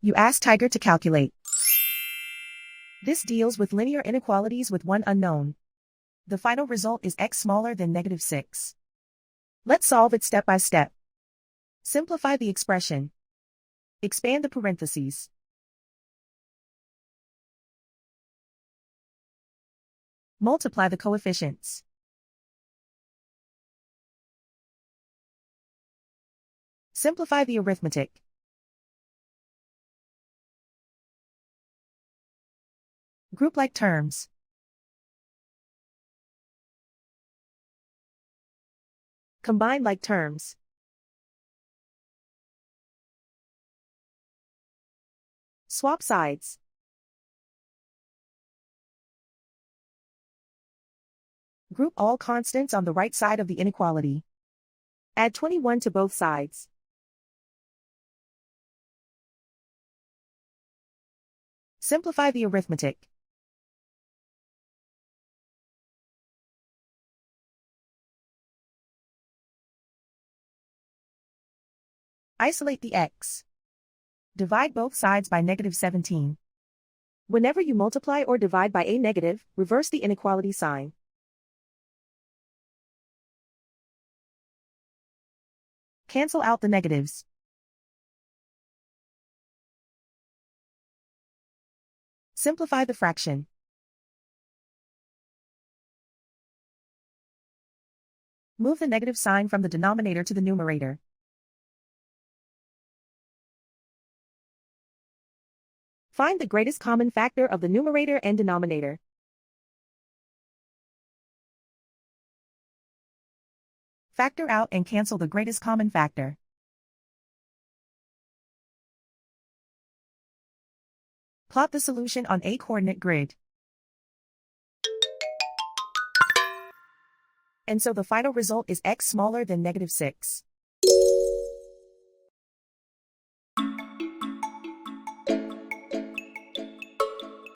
You ask Tiger to calculate. This deals with linear inequalities with one unknown. The final result is x smaller than -6. Let's solve it step by step. Simplify the expression. Expand the parentheses. Multiply the coefficients. Simplify the arithmetic. Group like terms. Combine like terms. Swap sides. Group all constants on the right side of the inequality. Add 21 to both sides. Simplify the arithmetic. Isolate the x. Divide both sides by -17. Whenever you multiply or divide by a negative, reverse the inequality sign. Cancel out the negatives. Simplify the fraction. Move the negative sign from the denominator to the numerator. Find the greatest common factor of the numerator and denominator. Factor out and cancel the greatest common factor. Plot the solution on a coordinate grid. And so the final result is x smaller than -6.